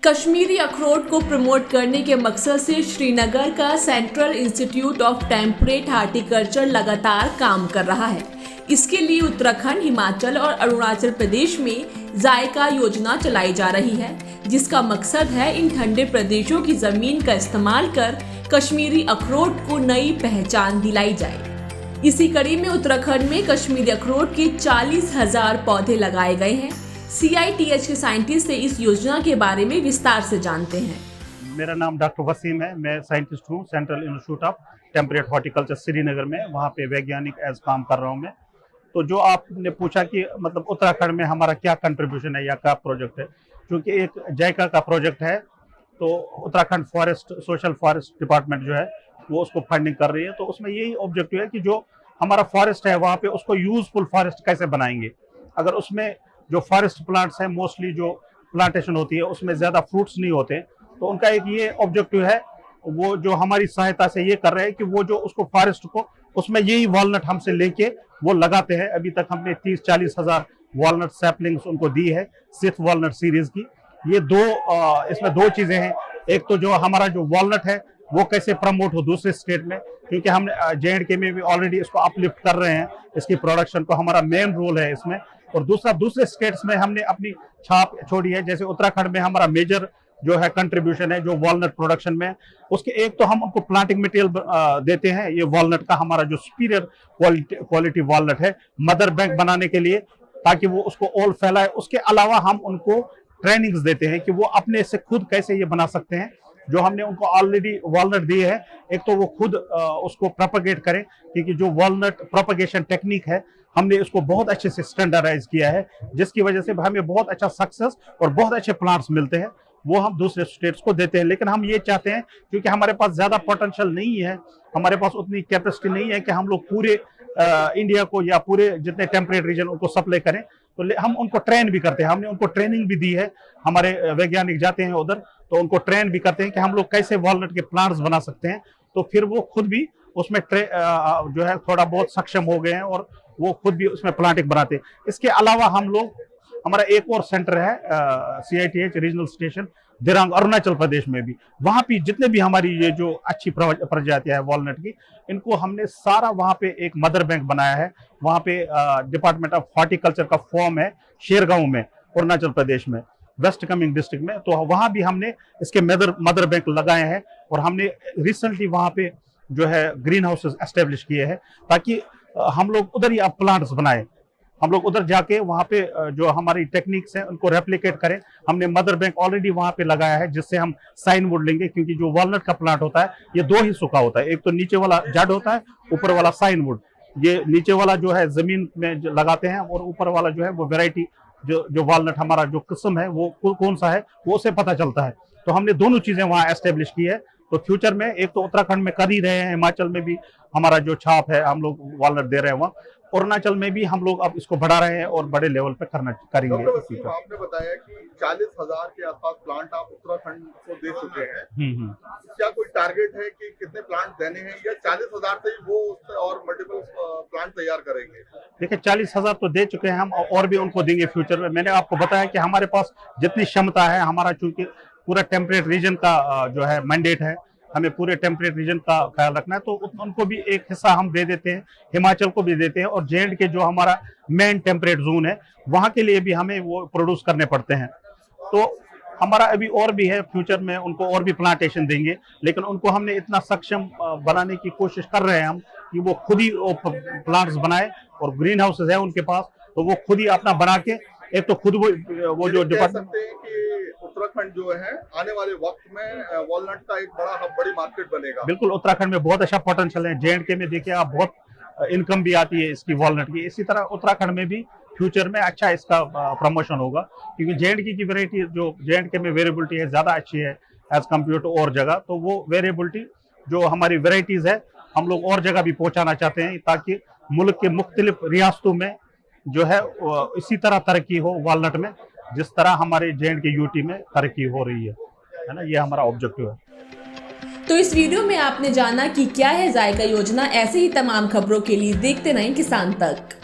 कश्मीरी अखरोट को प्रमोट करने के मकसद से श्रीनगर का central institute of temperate horticulture लगातार काम कर रहा है। इसके लिए उत्तराखंड, हिमाचल और अरुणाचल प्रदेश में जायका योजना चलाई जा रही है, जिसका मकसद है इन ठंडे प्रदेशों की जमीन का इस्तेमाल कर कश्मीरी अखरोट को नई पहचान दिलाई जाए। इसी कड़ी में उत्तराखंड में कश्मीरी अखरोट के 40,000 पौधे लगाए गए हैं। CITH के साइंटिस्ट से इस योजना के बारे में विस्तार से जानते हैं। मेरा नाम डॉक्टर वसीम है। मैं साइंटिस्ट हूँ central institute of temperate horticulture Srinagar में, वहाँ पे वैज्ञानिक एज काम कर रहा हूँ मैं। तो जो आपने पूछा कि मतलब उत्तराखंड में हमारा क्या कंट्रीब्यूशन है या क्या प्रोजेक्ट है, क्योंकि एक जायका का प्रोजेक्ट है, तो Uttarakhand forest social forest department जो है वो उसको फंडिंग कर रही है। तो उसमें यही ऑब्जेक्टिव है कि जो हमारा फॉरेस्ट है वहाँ पे उसको यूजफुल फॉरेस्ट कैसे बनाएंगे। अगर उसमें जो फॉरेस्ट प्लांट्स हैं, मोस्टली जो प्लांटेशन होती है उसमें ज़्यादा फ्रूट्स नहीं होते, तो उनका एक ये ऑब्जेक्टिव है, वो जो हमारी सहायता से ये कर रहे हैं कि वो जो उसको फॉरेस्ट को उसमें यही वॉलनट हमसे लेके वो लगाते हैं। अभी तक हमने 30-40 हज़ार वॉलनट सैपलिंग्स उनको दी है सिर्फ वॉलनट सीरीज की। ये इसमें दो चीज़ें हैं। एक तो जो हमारा जो वॉलनट है वो कैसे प्रमोट हो दूसरे स्टेट में, क्योंकि हम J&K में भी ऑलरेडी इसको अपलिफ्ट कर रहे हैं, इसकी प्रोडक्शन को हमारा मेन रोल है इसमें। और दूसरा, दूसरे स्टेट्स में हमने अपनी छाप छोड़ी है। जैसे उत्तराखंड में हमारा मेजर जो है कंट्रीब्यूशन है जो वॉलनट प्रोडक्शन में, उसके एक तो हम उनको प्लांटिंग मटेरियल देते हैं। ये वॉलनट का हमारा जो सुपीरियर क्वालिटी वॉलनट है मदर बैंक बनाने के लिए, ताकि वो उसको ऑल फैलाए। उसके अलावा हम उनको ट्रेनिंग्स देते हैं कि वो अपने से खुद कैसे ये बना सकते हैं। जो हमने उनको ऑलरेडी वॉलनट दिए है, एक तो वो खुद उसको प्रोपगेट करें, क्योंकि जो वॉलनट प्रोपगेशन टेक्निक है हमने इसको बहुत अच्छे से स्टैंडर्डाइज किया है, जिसकी वजह से हमें बहुत अच्छा सक्सेस और बहुत अच्छे प्लांट्स मिलते हैं। वो हम दूसरे स्टेट्स को देते हैं। लेकिन हम ये चाहते हैं, क्योंकि हमारे पास ज़्यादा पोटेंशियल नहीं है, हमारे पास उतनी कैपेसिटी नहीं है कि हम लोग पूरे इंडिया को या पूरे जितने टेम्परेट रीजन उनको सप्लाई करें, तो हम उनको ट्रेन भी करते हैं। हमने उनको ट्रेनिंग भी दी है, हमारे वैज्ञानिक जाते हैं उधर, तो उनको ट्रेन भी करते हैं कि हम लोग कैसे वॉलनट के प्लांट्स बना सकते हैं। तो फिर वो खुद भी उसमें जो है थोड़ा बहुत सक्षम हो गए हैं और वो खुद भी उसमें प्लांटिंग बनाते हैं। इसके अलावा हम लोग, हमारा एक और सेंटर है CITH regional station Dirang, Arunachal Pradesh में भी, वहाँ पे जितने भी हमारी ये जो अच्छी प्रजातियां है वॉलनट की, इनको हमने सारा वहाँ पे एक मदर बैंक बनाया है। वहाँ पे डिपार्टमेंट ऑफ हॉर्टिकल्चर का फॉर्म है शेरगांव में, अरुणाचल प्रदेश में, वेस्ट कामेंग डिस्ट्रिक्ट में। तो वहाँ भी हमने इसके मदर बैंक लगाए हैं। और हमने रिसेंटली वहाँ पे जो है ग्रीन हाउसेस एस्टेब्लिश किए हैं, ताकि हम लोग उधर ही अब प्लांट्स बनाए। हम लोग उधर जाके वहाँ पे जो हमारी टेक्निक्स हैं उनको रेप्लिकेट करें। हमने मदर बैंक ऑलरेडी वहाँ पे लगाया है, जिससे हम साइन वुड लेंगे, क्योंकि जो वॉलनट का प्लांट होता है ये दो हिस्सों का होता है। एक तो नीचे वाला जड़ होता है, ऊपर वाला साइन वुड। ये नीचे वाला जो है जमीन में जो लगाते हैं, और ऊपर वाला जो है वो वेराइटी जो वॉलनट हमारा जो किस्म है वो कौन सा है वो उसे पता चलता है। तो हमने दोनों चीजें वहाँ एस्टेब्लिश की है। तो फ्यूचर में एक तो उत्तराखंड में कर ही रहे हैं, हिमाचल में भी हमारा जो छाप है हम लोग वॉलनट दे रहे हैं वहाँ, अरुणाचल में भी हम लोग अब इसको बढ़ा रहे हैं और बड़े लेवल पे करेंगे। आपने बताया कि 40,000 के आसपास प्लांट आप उत्तराखंड को दे चुके हैं। क्या कोई टारगेट है कि कितने प्लांट देने हैं, या 40,000 से ही वो उससे और मल्टीपल प्लांट तैयार करेंगे? देखिए, 40,000 तो दे चुके हैं हम, और भी उनको देंगे फ्यूचर में। मैंने आपको बताया कि हमारे पास जितनी क्षमता है, हमारा चूंकि पूरा टेम्परेट रीजन का जो है मैंडेट है, हमें पूरे टेम्परेट रीजन का ख्याल रखना है, तो उनको भी एक हिस्सा हम दे देते हैं, हिमाचल को भी देते हैं। और J&K जो हमारा मेन टेम्परेट जोन है वहाँ के लिए भी हमें वो प्रोड्यूस करने पड़ते हैं। तो हमारा अभी और भी है, फ्यूचर में उनको और भी प्लांटेशन देंगे। लेकिन उनको हमने इतना सक्षम बनाने की कोशिश कर रहे हैं हम कि वो खुद ही प्लांट्स बनाए, और ग्रीन हाउसेज है उनके पास, तो वो खुद ही अपना बना के, एक तो खुद वो जो डिपार्टमेंट, उत्तराखंड जो है आने वाले वक्त में वॉलनट का एक बड़ी मार्केट बनेगा। बिल्कुल, उत्तराखंड में बहुत अच्छा पोटेंशियल है। J&K में देखिए आप, बहुत इनकम भी आती है इसकी वॉलनट की। इसी तरह उत्तराखंड में भी फ्यूचर में अच्छा इसका प्रमोशन होगा, क्योंकि J&K की वेराइटी, जो J&K में वेरिएबिलिटी है ज़्यादा अच्छी है एज कम्पेयर टू और जगह। तो वो वेरिएबिलिटी जो हमारी वेराइटीज़ है हम लोग और जगह भी पहुँचाना चाहते हैं, ताकि मुल्क के मुख्तलिफ रियासतों में जो है इसी तरह तरक्की हो वॉलनट में, जिस तरह हमारे J&K UT में तरक्की हो रही है ना। ये हमारा ऑब्जेक्टिव है। तो इस वीडियो में आपने जाना कि क्या है जायका योजना। ऐसे ही तमाम खबरों के लिए देखते रहें किसान तक।